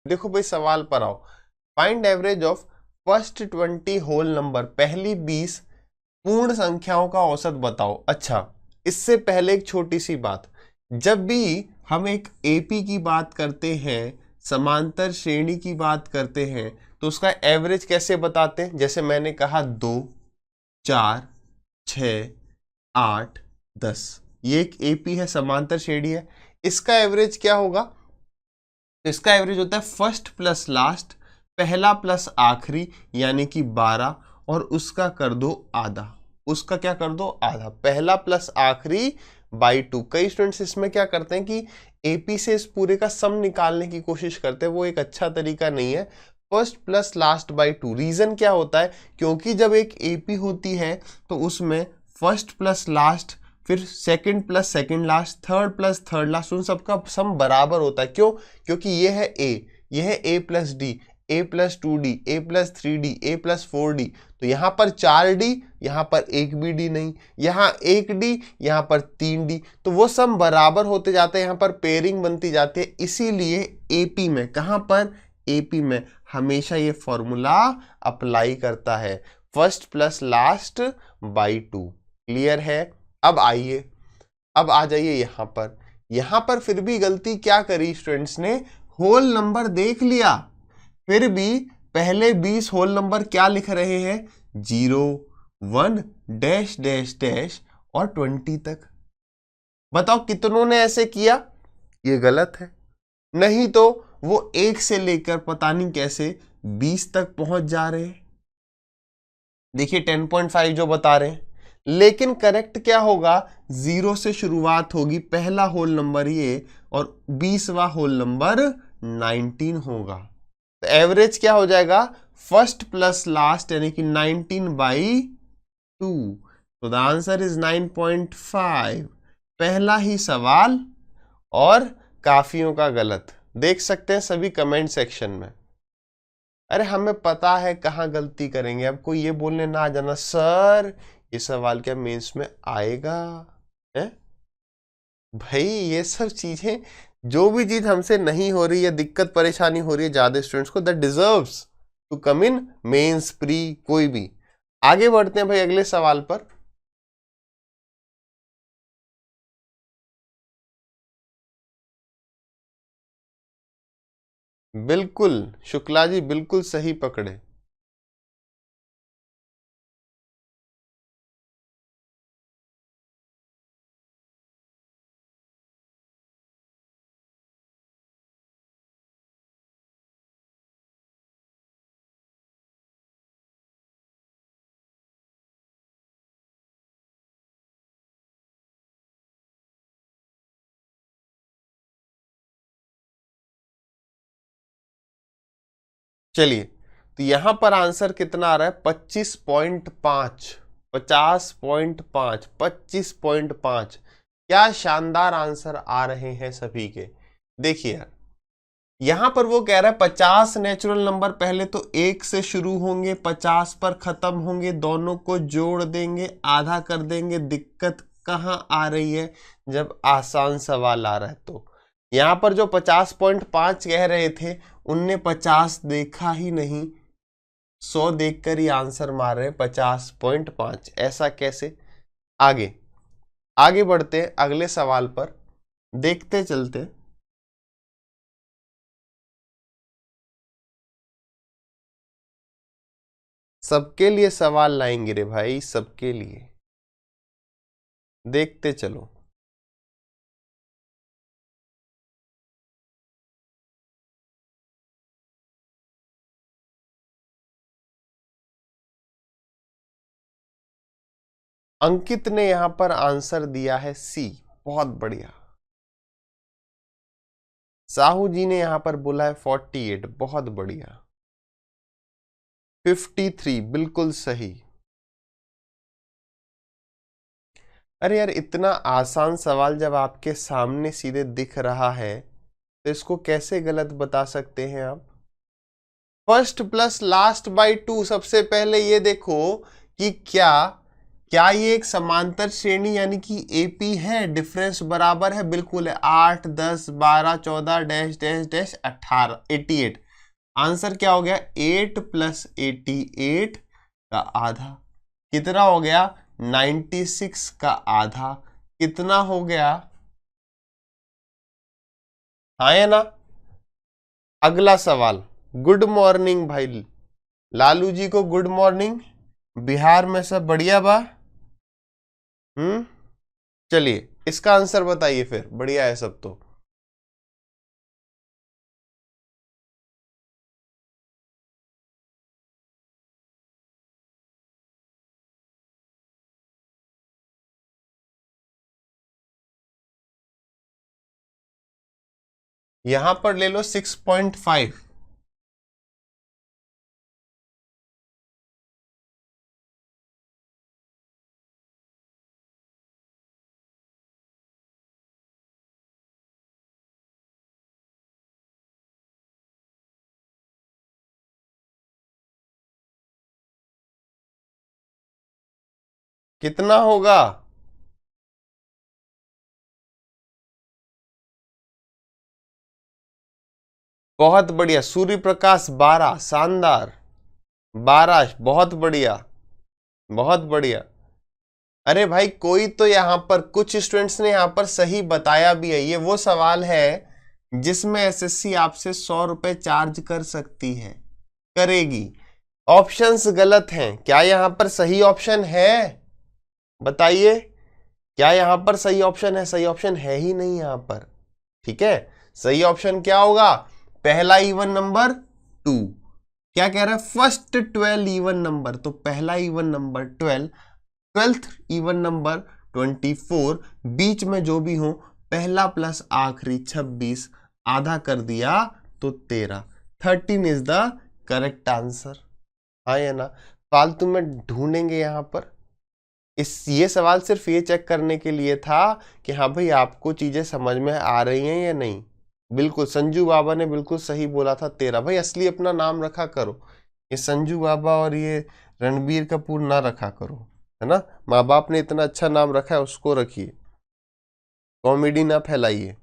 देखो भाई सवाल पर आओ। Find average of first 20 whole number, पहली 20 पूर्ण संख्याओं का औसत बताओ। अच्छा, इससे पहले एक छोटी सी बात, जब भी हम एक एपी की बात करते हैं, समांतर श्रेणी की बात करते हैं, तो उसका एवरेज कैसे बताते हैं? जैसे मैंने कहा 2, 4, 6, 8, 10, ये एक एपी है, समांतर श्रेणी है। इसका एवरेज क्या होगा? तो इसका एवरेज होता है फर्स्ट प्लस लास्ट, पहला प्लस आखिरी, यानी कि 12, और उसका कर दो आधा। उसका क्या कर दो? आधा। पहला प्लस आखिरी बाई 2। कई स्टूडेंट्स इसमें क्या करते हैं कि एपी से इस पूरे का सम निकालने की कोशिश करते हैं, वो एक अच्छा तरीका नहीं है। First plus last by 2। Reason क्या होता है? क्योंकि जब एक एपी होती है तो उसमें फर्स्ट प्लस लास्ट, फिर second plus second last, third plus third last, उन सबका सम बराबर होता है। क्यों? क्योंकि ये है ए, ये है ए प्लस डी, ए प्लस 2d, ए प्लस 3d, ए प्लस 4d। तो यहाँ पर 4d, यहाँ पर एक भी डी नहीं, यहाँ 1d, यहाँ पर 3d, तो वो सम बराबर होते जाते हैं, यहाँ पर पेयरिंग बनती जाती है। इसीलिए एपी में, कहाँ पर? एपी में हमेशा ये फॉर्मूला अप्लाई करता है, first plus last by 2। Clear है? अब आइए, अब आ जाइए यहां पर। यहां पर फिर भी गलती क्या करी स्टूडेंट्स ने? होल नंबर देख लिया, फिर भी पहले 20 होल नंबर क्या लिख रहे हैं? 0, 1, डैश डैश डैश और 20 तक। बताओ कितनों ने ऐसे किया? ये गलत है। नहीं तो वो 1 से लेकर पता नहीं कैसे 20 तक पहुंच जा रहे हैं। देखिए 10.5 जो बता रहे हैं, लेकिन करेक्ट क्या होगा? 0 से शुरुआत होगी, पहला होल नंबर ये, और 20वां होल नंबर 19 होगा। तो एवरेज क्या हो जाएगा? फर्स्ट प्लस लास्ट, यानी कि 19/2। तो द आंसर इज 9.5। पहला ही सवाल और काफियों का गलत। देख सकते हैं सभी कमेंट सेक्शन में। अरे हमें पता है कहाँ गलती करेंगे। अब कोई ये बोलने ना आ जाना सर ये सवाल क्या मेंस में आएगा है? भाई ये सब चीजें, जो भी चीज हमसे नहीं हो रही है, दिक्कत परेशानी हो रही है ज्यादा स्टूडेंट्स को, that deserves to come in mains, pre, कोई भी। आगे बढ़ते हैं भाई अगले सवाल पर। बिल्कुल शुक्ला जी, बिल्कुल सही पकड़े। चलिए, तो यहां पर आंसर कितना आ रहा है? 25.5, 50.5, 25.5। क्या शानदार आंसर आ रहे हैं सभी के। देखिए यार, यहां पर वो कह रहा है 50 नेचुरल नंबर पहले तो 1 से शुरू होंगे, 50 पर खत्म होंगे, दोनों को जोड़ देंगे, आधा कर देंगे। दिक्कत कहां आ रही है? जब आसान सवाल आ रहा है तो। यहां पर जो 50.5 कह रहे थे, उनने 50 देखा ही नहीं, 100 देखकर ही आंसर मार रहे हैं 50.5। ऐसा कैसे? आगे आगे बढ़ते हैं अगले सवाल पर, देखते चलते। सबके लिए सवाल लाएंगे रे भाई, सबके लिए। देखते चलो। अंकित ने यहां पर आंसर दिया है सी, बहुत बढ़िया। साहू जी ने यहां पर बोला है 48, बहुत बढ़िया। 53 बिल्कुल सही। अरे यार, इतना आसान सवाल जब आपके सामने सीधे दिख रहा है तो इसको कैसे गलत बता सकते हैं आप? First plus last by 2। सबसे पहले ये देखो कि क्या क्या ये एक समांतर श्रेणी यानी कि एपी है? डिफरेंस बराबर है, बिल्कुल है। 8 10 12 14 डैश डैश डैश 18 88। आंसर क्या हो गया? 8 + 88 का आधा कितना हो गया? 96 का आधा कितना हो गया? हाँ या ना? अगला सवाल। गुड मॉर्निंग भाई लालू जी को, गुड मॉर्निंग। बिहार में सब बढ़िया बा? चलिए इसका आंसर बताइए फिर, बढ़िया है सब तो। यहां पर ले लो 6.5। कितना होगा? बहुत बढ़िया। सूर्य प्रकाश 12, शानदार। 12 बहुत बढ़िया, बहुत बढ़िया। अरे भाई कोई तो यहाँ पर कुछ स्टूडेंट्स ने यहाँ पर सही बताया भी है। ये वो सवाल है जिसमें एसएससी आपसे 100 रुपए चार्ज कर सकती है, करेगी। ऑप्शंस गलत हैं। क्या यहाँ पर सही ऑप्शन है? बताइए, क्या यहाँ पर सही ऑप्शन है? सही ऑप्शन है ही नहीं यहाँ पर। ठीक है, सही ऑप्शन क्या होगा? पहला इवन नंबर 2। क्या कह रहा है? फर्स्ट 12 इवन नंबर, तो पहला even number 12, 12th even number 24, बीच में जो भी हो, पहला प्लस आखिरी 26, आधा कर दिया तो 13। 13 इज द करेक्ट आंसर। हाँ या ना? फालतू में ढूंढेंगे यहाँ पर। ये सवाल सिर्फ ये चेक करने के लिए था कि हाँ भाई आपको चीजें समझ में आ रही हैं या नहीं। बिल्कुल संजू बाबा ने बिल्कुल सही बोला था 13। भाई असली अपना नाम रखा करो, ये संजू बाबा और ये रणबीर कपूर ना रखा करो, है ना। माँ बाप ने इतना अच्छा नाम रखा है, उसको रखिए, कॉमेडी ना फैलाइए।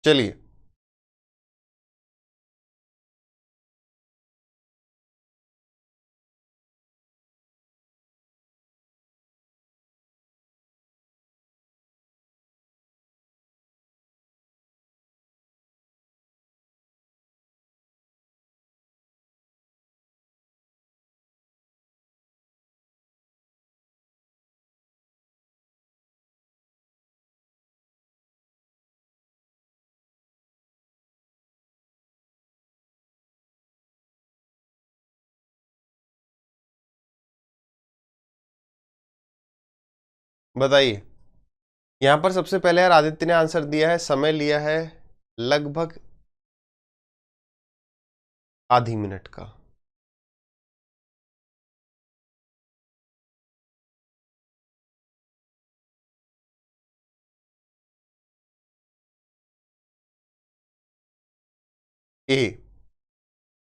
चलिए बताइए। यहां पर सबसे पहले यार आदित्य ने आंसर दिया है, समय लिया है लगभग आधी मिनट का। ए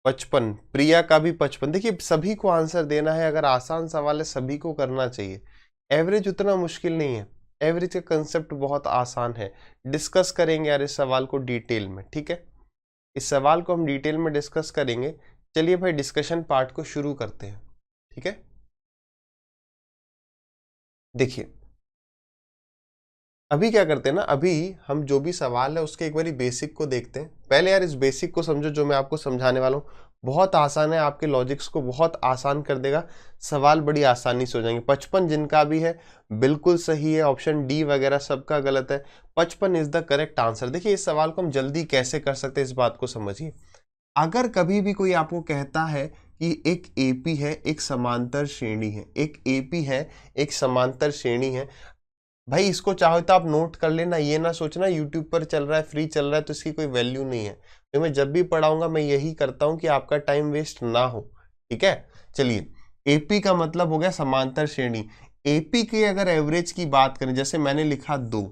55, प्रिया का भी 55। देखिए सभी को आंसर देना है, अगर आसान सवाल है सभी को करना चाहिए। एवरेज उतना मुश्किल नहीं है, एवरेज का कंसेप्ट बहुत आसान है। डिस्कस करेंगे यार इस सवाल को डिटेल में, ठीक है। इस सवाल को हम डिटेल में डिस्कस करेंगे। चलिए भाई डिस्कशन पार्ट को शुरू करते हैं, ठीक है। देखिए अभी क्या करते हैं ना, अभी हम जो भी सवाल है उसके एक बारी बेसिक को देखते हैं। पहले यार इस बेसिक को समझो जो मैं आपको समझाने वाला हूँ। बहुत आसान है, आपके लॉजिक्स को बहुत आसान कर देगा। सवाल बड़ी आसानी से हो जाएंगे। 55 जिनका भी है बिल्कुल सही है, ऑप्शन डी वगैरह सबका गलत है। 55 इज द करेक्ट आंसर। देखिए इस सवाल को हम जल्दी कैसे कर सकते हैं, इस बात को समझिए। अगर कभी भी कोई आपको कहता है कि एक एपी है, एक समांतर श्रेणी है, एक एपी है, एक समांतर श्रेणी है, भाई इसको चाहो तो आप नोट कर लेना। ये ना सोचना यूट्यूब पर चल रहा है, फ्री चल रहा है तो इसकी कोई वैल्यू नहीं है। तो मैं जब भी पढ़ाऊंगा मैं यही करता हूं कि आपका टाइम वेस्ट ना हो, ठीक है। चलिए एपी का मतलब हो गया समांतर श्रेणी। एपी की अगर एवरेज की बात करें, जैसे मैंने लिखा 2,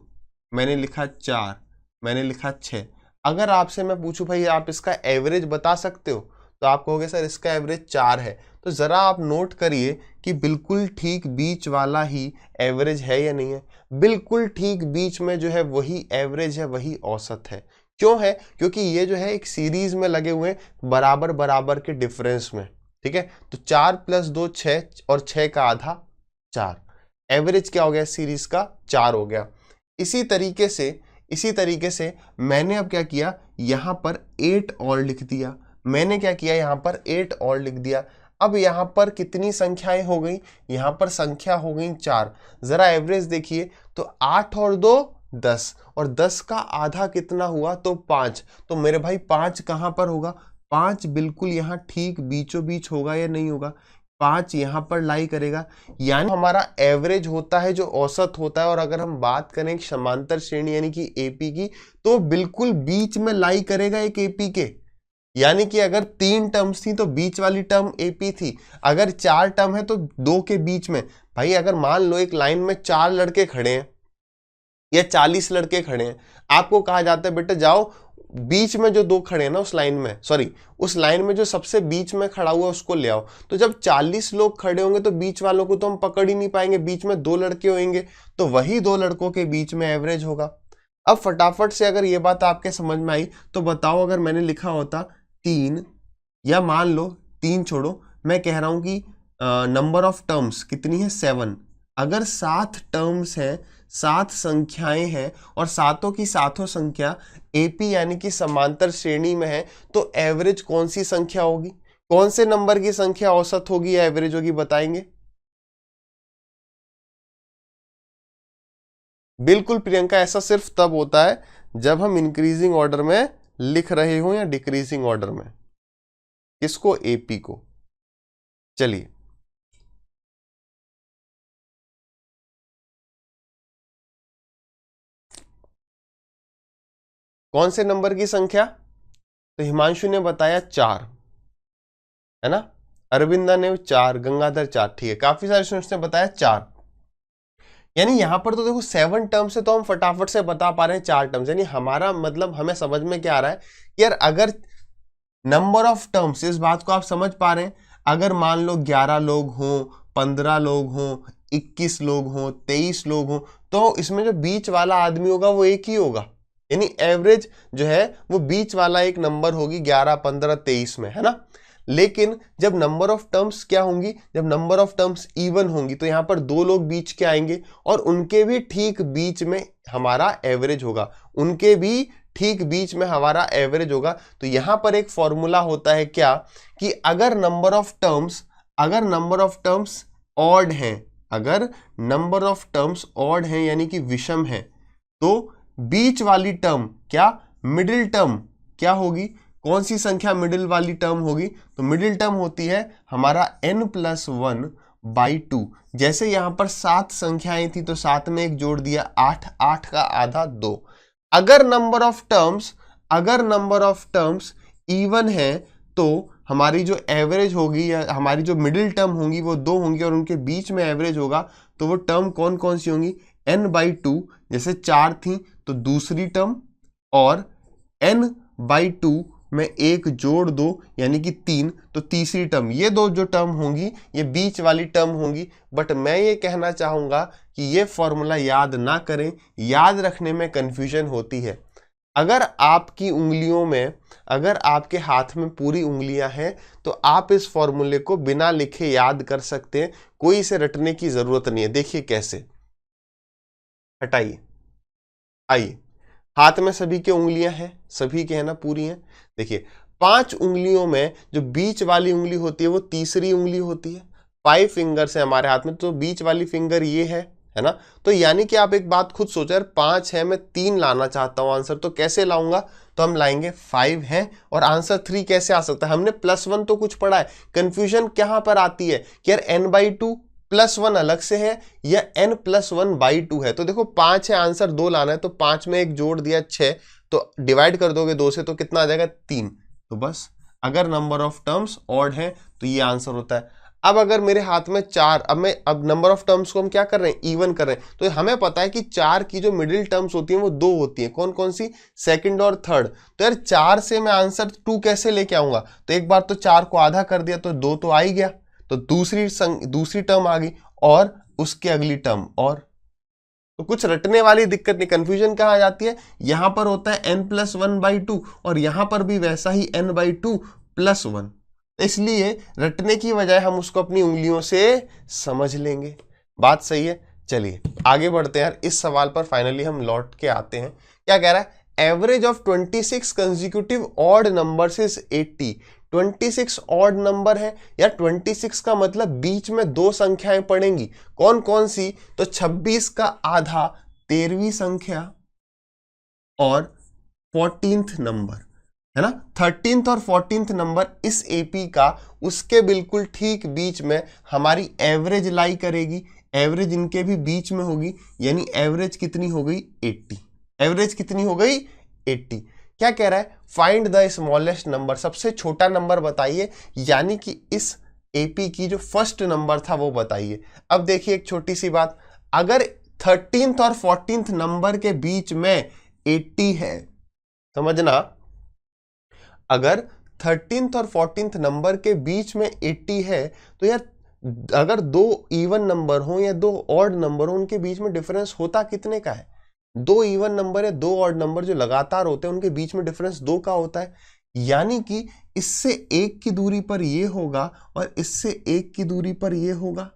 मैंने लिखा 4, मैंने लिखा 6, अगर आपसे मैं पूछूं भाई आप इसका एवरेज बता सकते हो, तो आप कहोगे सर इसका एवरेज 4 है। तो जरा आप नोट करिए कि बिल्कुल ठीक बीच वाला ही एवरेज है या नहीं है। बिल्कुल ठीक बीच में जो है वही एवरेज है, वही औसत है। क्यों है? क्योंकि ये जो है एक सीरीज में लगे हुए बराबर बराबर के डिफरेंस में, ठीक है। तो 4 + 2 6 और 6 का आधा 4, एवरेज क्या हो गया सीरीज का? 4 हो गया। इसी तरीके से मैंने अब क्या किया, यहां पर 8 और लिख दिया। मैंने क्या किया, यहां पर 8 और लिख दिया। अब यहां पर कितनी संख्याएं हो गई? यहां पर संख्या हो गई 4। जरा एवरेज देखिए, तो 8 और 2 10, और 10 का आधा कितना हुआ? तो 5। तो मेरे भाई 5 कहां पर होगा? 5 बिल्कुल यहां ठीक बीचों बीच होगा या नहीं होगा? 5 यहां पर लाई करेगा, यानी हमारा एवरेज होता है जो औसत होता है। और अगर हम बात करें समांतर श्रेणी यानी कि एपी की, तो बिल्कुल बीच में लाई करेगा एक एपी के। यानी कि अगर 3 टर्म्स थी तो बीच वाली टर्म एपी थी, अगर 4 टर्म है तो 2 के बीच में। भाई अगर मान लो एक लाइन में 4 लड़के खड़े हैं या 40 लड़के खड़े हैं, आपको कहा जाता है बेटा जाओ बीच में जो 2 खड़े हैं ना उस लाइन में, सॉरी उस लाइन में जो सबसे बीच में खड़ा हुआ उसको ले आओ। तो जब 40 लोग खड़े होंगे तो बीच वालों को तो हम पकड़ ही नहीं पाएंगे, बीच में 2 लड़के होंगे, तो वही 2 लड़कों के बीच में एवरेज होगा। अब फटाफट से अगर ये बात आपके समझ में आई तो बताओ, अगर मैंने लिखा होता 3, या मान लो 3 छोड़ो, मैं कह रहा हूं कि नंबर ऑफ टर्म्स कितनी है? 7। अगर 7 टर्म्स हैं, 7 संख्याएं हैं, और सातों की सातों संख्या एपी यानी कि समांतर श्रेणी में है, तो एवरेज कौन सी संख्या होगी? कौन से नंबर की संख्या औसत होगी या एवरेज होगी? बताएंगे। बिल्कुल प्रियंका, ऐसा सिर्फ तब होता है जब हम इंक्रीजिंग ऑर्डर में लिख रहे हो या डिक्रीजिंग ऑर्डर में। किसको? एपी को। चलिए, कौन से नंबर की संख्या? तो हिमांशु ने बताया 4, है ना। अरविंदा ने 4, गंगाधर 4, ठीक है। काफी सारे स्टूडेंट्स ने बताया 4। यानी यहां पर तो देखो 7 टर्म्स से तो हम फटाफट से बता पा रहे हैं 4 टर्म्स। यानी हमारा मतलब हमें समझ में क्या आ रहा है कि यार अगर नंबर ऑफ टर्म्स, इस बात को आप समझ पा रहे हैं, अगर मान लो 11 लोग हों, 15 लोग हों, 21 लोग हों, 23 लोग हों, तो इसमें जो बीच वाला आदमी होगा वो एक ही होगा। यानी एवरेज जो है वो बीच वाला एक नंबर होगी 11, 15, 23 में, है ना। लेकिन जब नंबर ऑफ टर्म्स क्या होंगी? जब नंबर ऑफ टर्म्स इवन होंगी तो यहां पर 2 लोग बीच के आएंगे और उनके भी ठीक बीच में हमारा एवरेज होगा, उनके भी ठीक बीच में हमारा एवरेज होगा। तो यहां पर एक फॉर्मूला होता है क्या, कि अगर नंबर ऑफ टर्म्स ऑड हैं, अगर नंबर ऑफ टर्म्स ऑड हैं यानी कि विषम है, तो बीच वाली टर्म क्या? मिडिल टर्म क्या होगी? कौन सी संख्या मिडिल वाली टर्म होगी? तो मिडिल टर्म होती है हमारा n+1/2। जैसे यहां पर 7 संख्याएं थी तो 7 में 1 जोड़ दिया, 8, 8 का आधा 2। अगर नंबर ऑफ टर्म्स इवन है तो हमारी जो एवरेज होगी या हमारी जो मिडिल टर्म होंगी वो 2 होंगी और उनके बीच में एवरेज होगा। तो वो टर्म कौन कौन सी होंगी? n/2, जैसे 4 थी तो दूसरी टर्म, और n/2 में 1 जोड़ 2 यानी कि 3, तो तीसरी टर्म। ये 2 जो टर्म होंगी ये बीच वाली टर्म होंगी। बट मैं ये कहना चाहूंगा कि ये फॉर्मूला याद ना करें, याद रखने में कंफ्यूजन होती है। अगर आपकी उंगलियों में, अगर आपके हाथ में पूरी उंगलियां हैं तो आप इस फॉर्मूले को बिना लिखे याद कर सकते हैं, कोई इसे रटने की जरूरत नहीं है। देखिए कैसे, हटाइए, आइए, हाथ में सभी के उंगलियां हैं, सभी के है ना, पूरी हैं। देखिए 5 उंगलियों में जो बीच वाली उंगली होती है वो तीसरी उंगली होती है। 5 फिंगर्स है हमारे हाथ में, तो बीच वाली फिंगर ये है ना। तो यानी कि आप एक बात खुद सोचो यार, 5 है, मैं 3 लाना चाहता हूं आंसर, तो कैसे लाऊंगा? तो हम लाएंगे 5 है और आंसर 3 कैसे आ सकता है? हमने +1 तो कुछ पढ़ा है। कंफ्यूजन कहां पर आती है कि यार n/2 +1 अलग से है या n+1/2 है। तो देखो 5 है, आंसर 2 लाना है, तो 5 में 1 जोड़ दिया 6, तो डिवाइड कर दोगे 2 से तो कितना आ जाएगा? 3। तो बस, अगर नंबर ऑफ टर्म्स ऑड है तो ये आंसर होता है। अब अगर मेरे हाथ में 4, अब नंबर ऑफ टर्म्स को हम क्या कर रहे हैं, इवन कर रहे हैं, तो हमें पता है कि 4 की जो मिडिल टर्म्स होती हैं वो 2 होती हैं, कौन कौन सी, सेकंड और थर्ड। तो यार 4 से मैं आंसर 2 कैसे लेके आऊंगा, तो एक बार तो 4 को आधा कर दिया तो 2 तो आ ही गया, तो दूसरी टर्म आ गई और उसके अगली टर्म, और तो कुछ रटने वाली दिक्कत नहीं, कंफ्यूजन कहाँ आ जाती है, यहां पर होता है n+1/2 और यहां पर भी वैसा ही n/2 + 1, इसलिए रटने की बजाय हम उसको अपनी उंगलियों से समझ लेंगे। बात सही है। चलिए आगे बढ़ते हैं यार, इस सवाल पर फाइनली हम लौट के आते हैं। क्या कह रहा है, average of 26 consecutive odd numbers is 80। 26 odd number है या 26 का मतलब बीच में 2 संख्याएं पड़ेंगी, कौन कौन सी, तो 26 का आधा 13वीं संख्या और 14th नंबर, है ना, 13th और 14th नंबर इस एपी का, उसके बिल्कुल ठीक बीच में हमारी एवरेज लाई करेगी, एवरेज इनके भी बीच में होगी, यानी एवरेज कितनी हो गई, 80। एवरेज कितनी हो गई, 80। क्या कह रहा है, फाइंड द स्मॉलेस्ट नंबर, सबसे छोटा नंबर बताइए, यानी कि इस एपी की जो फर्स्ट नंबर था वो बताइए। अब देखिए एक छोटी सी बात, अगर 13th और 14th नंबर के बीच में 80 है, समझना, अगर 13th और 14th नंबर के बीच में 80 है, तो यार अगर 2 इवन नंबर हो या 2 ऑड नंबर हो, उनके बीच में डिफरेंस होता कितने का है, 2 इवन नंबर या 2 ऑड नंबर जो लगातार होते हैं उनके बीच में डिफरेंस 2 का होता है, यानी कि इससे 1 की दूरी पर ये होगा और इससे 1 की दूरी पर ये होगा,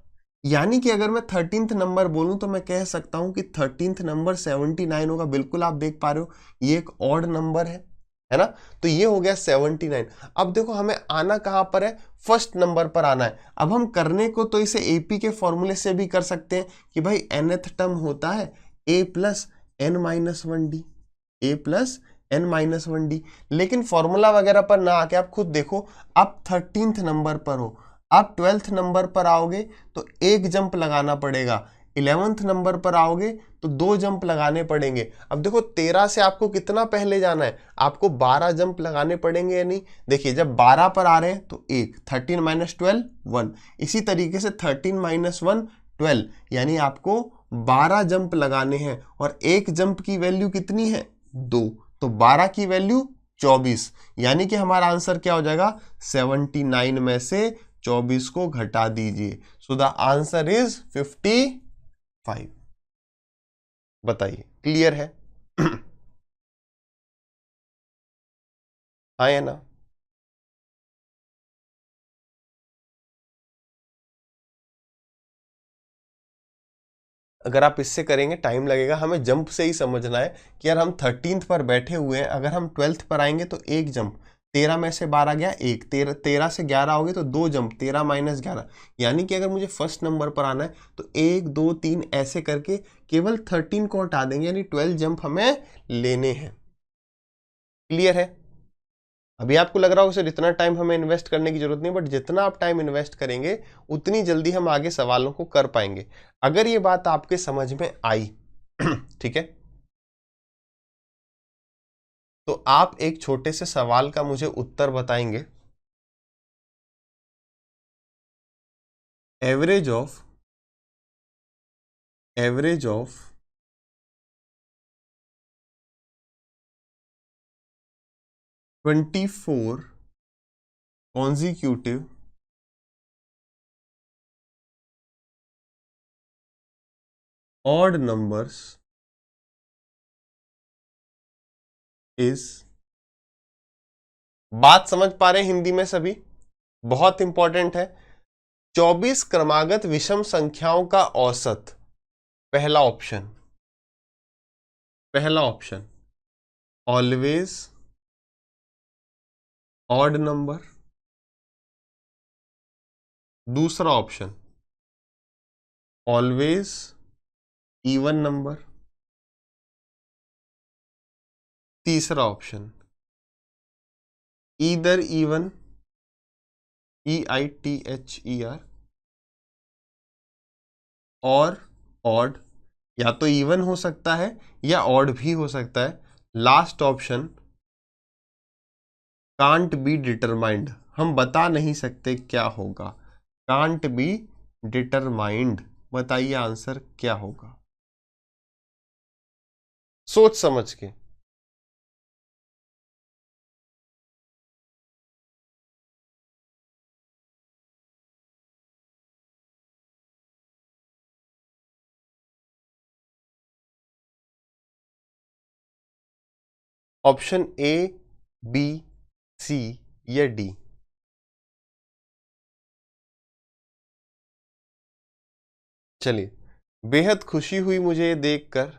यानी कि अगर मैं 13th नंबर बोलूं तो मैं कह सकता हूं कि 13th नंबर 79 होगा। बिल्कुल आप देख पा रहे हो ये एक ऑड नंबर है ना, तो ये हो गया 79। अब देखो हमें आना कहां पर है, फर्स्ट नंबर पर आना है। अब हम करने को तो इसे एपी के फॉर्मूले से भी कर सकते हैं कि भाई nth टर्म होता है a + n-1d, a + n-1d, लेकिन फॉर्मूला वगैरह पर ना आके आप खुद देखो, आप 13th नंबर पर हो, आप 12th नंबर पर आओगे तो एक जंप लगाना पड़ेगा, 11th नंबर पर आओगे तो 2 जंप लगाने पड़ेंगे। अब देखो 13 से आपको कितना पहले जाना है, आपको 12 जंप लगाने पड़ेंगे या नहीं, देखिए जब 12 पर आ रहे हैं तो 1, 13 - 12 1, इसी तरीके से 13 - 1 12, यानी आपको 12 जंप लगाने हैं और एक जंप की वैल्यू कितनी है, 2, तो 12 की वैल्यू 24, यानी कि हमारा आंसर क्या हो जाएगा, 79 में से 24 को घटा दीजिए, सो द आंसर इज 55। बताइए क्लियर है? हाँ या ना? अगर आप इससे करेंगे टाइम लगेगा, हमें जंप से ही समझना है कि यार हम 13th पर बैठे हुए हैं, अगर हम 12th पर आएंगे तो एक जंप, 13 में से 12 गया 1, 13 से 11 हो गए तो 2 जंप, 13 - 11, यानी कि अगर मुझे फर्स्ट नंबर पर आना है तो 1 2 3 ऐसे करके केवल 13 को हटा देंगे, यानी 12 जंप हमें लेने हैं। क्लियर है? अभी आपको लग रहा होगा सर इतना टाइम हमें इन्वेस्ट करने की जरूरत नहीं, बट जितना आप टाइम इन्वेस्ट करेंगे उतनी जल्दी हम आगे सवालों को कर पाएंगे, अगर ये बात आपके समझ में आई। ठीक है, तो आप एक छोटे से सवाल का मुझे उत्तर बताएंगे। Average of 24 consecutive odd numbers is, बात समझ पा रहे हैं हिंदी में सभी? बहुत इंपॉर्टेंट है। 24 क्रमागत विषम संख्याओं का औसत, पहला ऑप्शन ऑलवेज ऑड नंबर, दूसरा ऑप्शन ऑलवेज इवन नंबर, तीसरा ऑप्शन ईदर इवन, EITHER, और ऑड, या तो इवन हो सकता है या ऑड भी हो सकता है, last option can't be determined, हम बता नहीं सकते क्या होगा। Can't be determined. बताइए आंसर क्या होगा, सोच समझ के। ऑप्शन ए, बी, सी या डी? चलिए, बेहद खुशी हुई मुझे ये देखकर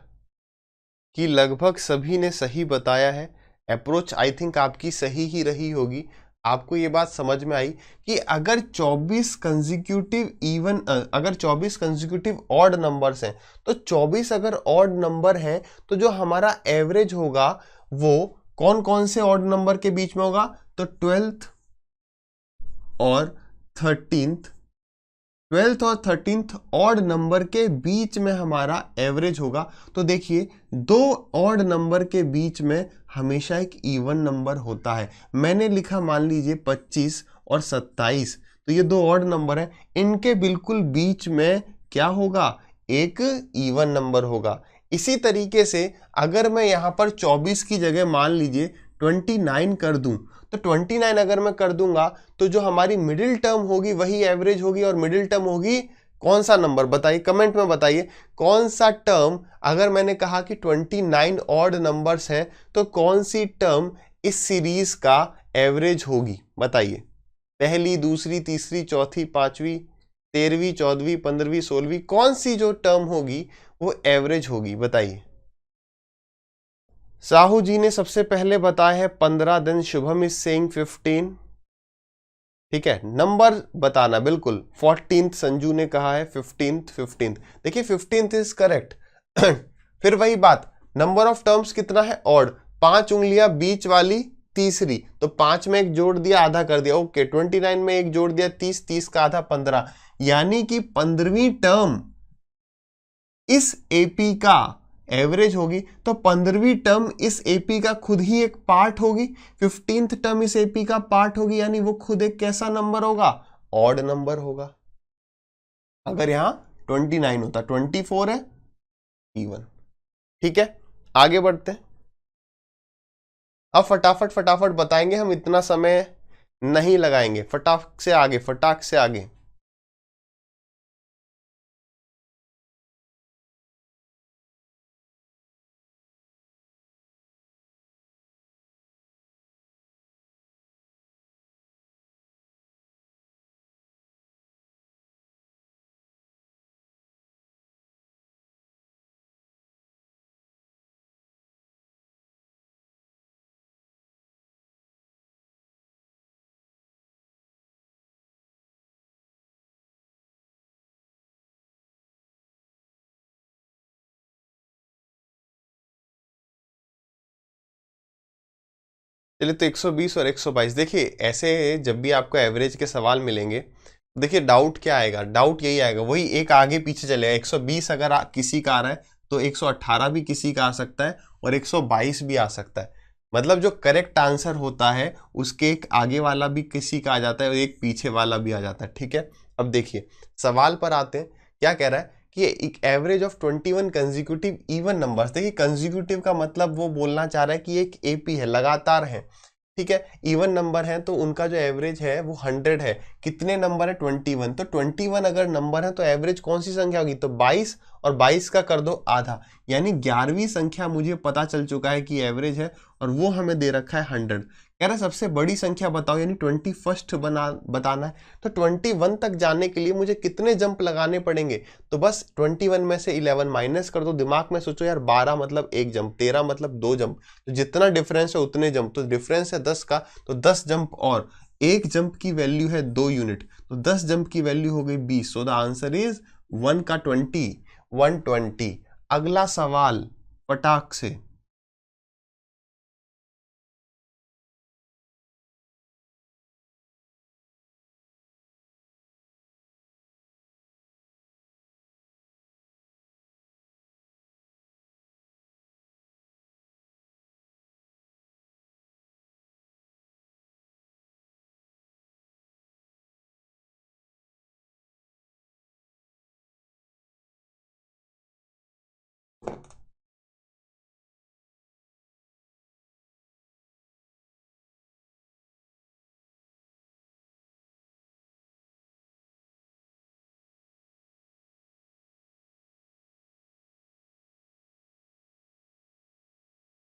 कि लगभग सभी ने सही बताया है। अप्रोच आई थिंक आपकी सही ही रही होगी। आपको ये बात समझ में आई कि अगर 24 कंजिक्यूटिव अगर 24 कंजिक्यूटिव ऑड नंबर्स हैं, तो 24 अगर ऑड नंबर हैं तो जो हमारा एवरेज होगा वो कौन कौन से ऑड नंबर के बीच में होगा? तो 13th और 13th ऑड नंबर के बीच में हमारा एवरेज होगा। तो देखिए, दो ऑड नंबर के बीच में हमेशा एक इवन नंबर होता है। मैंने लिखा मान लीजिए 25 और 27, तो ये दो ऑड नंबर हैं, इनके बिल्कुल बीच में क्या होगा? एक इवन नंबर होगा। इसी तरीके से अगर मैं यहां पर 24 की जगह मान लीजिए 29 कर दूं, तो 29 अगर मैं कर दूंगा तो जो हमारी मिडिल टर्म होगी वही एवरेज होगी। और मिडिल टर्म होगी कौन सा नंबर? बताइए, कमेंट में बताइए कौन सा टर्म। अगर मैंने कहा कि 29 ऑड नंबर्स हैं, तो कौन सी टर्म इस सीरीज का एवरेज होगी? बताइए, पहली, दूसरी, तीसरी, चौथी, पांचवी, 13वीं, 14वीं, 15वीं, 16वीं, कौन सी जो टर्म होगी वो एवरेज होगी? बताइए। साहू जी ने सबसे पहले बताया है 15, देन शुभम इज सेइंग 15। ठीक है, नंबर बताना बिल्कुल। 14th संजू ने कहा है, 15th। देखिए 15th इज करेक्ट। फिर वही बात, नंबर ऑफ टर्म्स कितना है? ऑड। 5 उंगलियां बीच वाली तीसरी, तो 5 में एक जोड़ दिया, आधा कर दिया, ओके। 29 में एक जोड़ दिया, 30 का आधा 15, यानी कि 15वीं टर्म इस एपी का एवरेज होगी। तो 15वीं टर्म इस एपी का खुद ही एक पार्ट होगी, 15th टर्म इस एपी का पार्ट होगी, यानी वो खुद एक कैसा नंबर होगा? ऑड नंबर होगा। अगर यहां 29 होता, 24 है, इवन। ठीक है, आगे बढ़ते हैं। अब फटाफट फटाफट बताएंगे हम, इतना समय नहीं लगाएंगे। फटाक से आगे, फटाक से आगे। चलिए, तो 120 और 122। देखिए, ऐसे जब भी आपको एवरेज के सवाल मिलेंगे, देखिए डाउट क्या आएगा? डाउट यही आएगा, वही एक आगे पीछे चलेगा। 120 अगर किसी का आ रहा है, तो 118 भी किसी का आ सकता है और 122 भी आ सकता है। मतलब जो करेक्ट आंसर होता है उसके एक आगे वाला भी किसी का आ जाता है और एक पीछे वाला भी आ जाता है। ठीक है, अब देखिए सवाल पर आते हैं। क्या कह रहा है कि एक average of 21 consecutive even numbers. देखिए, कंजिक्यूटिव का मतलब वो बोलना चाह रहा है कि एक एपी है, लगातार है। ठीक है, इवन नंबर है तो उनका जो एवरेज है वो 100 है। कितने नंबर है? 21। तो 21 अगर नंबर है तो एवरेज कौन सी संख्या होगी? तो 22, और 22 का कर दो आधा, यानी 11वीं संख्या मुझे पता चल चुका है कि एवरेज है, और वो हमें दे रखा है 100। कह रहा है सबसे बड़ी संख्या बताओ, यानी 21st बताना है। तो 21 तक जाने के लिए मुझे कितने जंप लगाने पड़ेंगे? तो बस 21 में से 11 माइनस कर दो। दिमाग में सोचो यार, 12 मतलब एक जंप, 13 मतलब दो जंप, तो जितना डिफरेंस है उतने जंप। तो डिफरेंस है 10 का, तो 10 जंप, और एक जंप की वैल्यू है 2 यूनिट, तो 10 जंप की वैल्यू हो गई 20। सो द आंसर इज 1 का 20, 120। अगला सवाल पटाख से।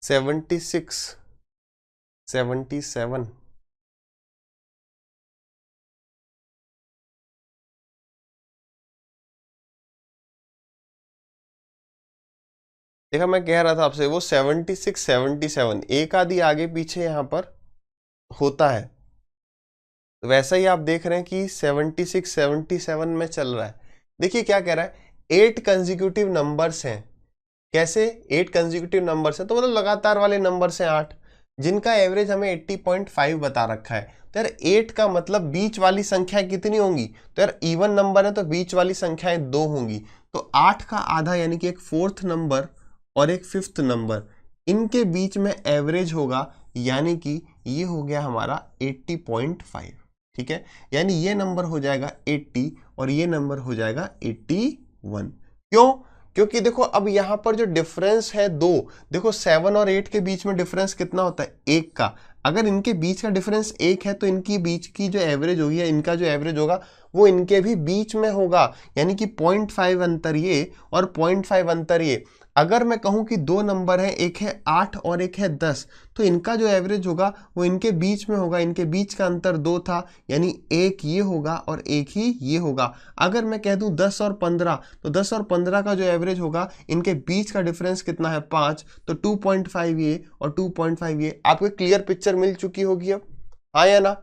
76, 77, देखा मैं कह रहा था आपसे वो 76, 77 एक आधी आगे पीछे यहां पर होता है। तो वैसा ही आप देख रहे हैं कि 76, 77 में चल रहा है। देखिए क्या कह रहा है, 8 कंसेक्यूटिव नंबर्स हैं। कैसे 8 कंसेक्यूटिव नंबर्स हैं, तो मतलब लगातार वाले नंबर्स हैं 8, जिनका एवरेज हमें 80.5 बता रखा है। तो यार 8 का मतलब बीच वाली संख्याएं कितनी होंगी, तो यार इवन नंबर है तो बीच वाली संख्याएं 2 होंगी। तो 8 का आधा यानी कि एक 4th नंबर और एक 5th नंबर, इनके बीच में एवरेज होगा, यानी कि ये हो गया हमारा 80.5। ठीक है, यानी ये नंबर हो जाएगा 80 और ये नंबर हो जाएगा 81। क्यों? क्योंकि देखो अब यहां पर जो डिफरेंस है 2, देखो 7 और 8 के बीच में डिफरेंस कितना होता है, 1 का। अगर इनके बीच का डिफरेंस 1 है तो इनकी बीच की जो एवरेज होगी या इनका जो एवरेज होगा वो इनके भी बीच में होगा, यानी कि 0.5 अंतर ये और 0.5 अंतर ये। अगर मैं कहूं कि 2 नंबर है, एक है 8 और एक है 10, तो इनका जो एवरेज होगा वो इनके बीच में होगा, इनके बीच का अंतर 2 था, यानी एक ये होगा और एक ही ये होगा। अगर मैं कह दूं 10 और 15, तो 10 और 15 का जो एवरेज होगा, इनके बीच का डिफरेंस कितना है 5, तो 2.5 ये और 2.5 ये। आपको क्लियर पिक्चर मिल चुकी होगी अब, हाँ या ना?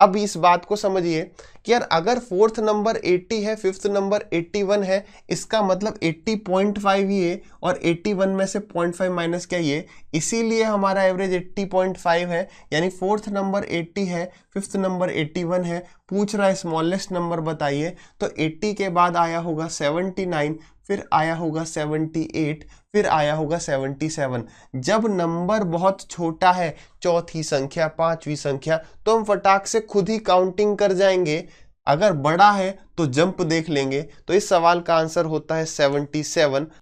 अब इस बात को समझिए कि यार अगर 4th नंबर 80 है, 5th नंबर 81 है, इसका मतलब 80.5 ये और 81 में से 0.5 माइनस क्या ये, इसीलिए हमारा एवरेज 80.5 है। यानी 4th नंबर 80 है, 5th नंबर 81 है, पूछ रहा है स्मॉलेस्ट नंबर बताइए, तो 80 के बाद आया होगा 79, फिर आया होगा 78, फिर आया होगा 77। जब नंबर बहुत छोटा है, चौथी संख्या, पांचवी संख्या, तो हम फटाक से खुद ही काउंटिंग कर जाएंगे। अगर बड़ा है तो जंप देख लेंगे। तो इस सवाल का आंसर होता है 77।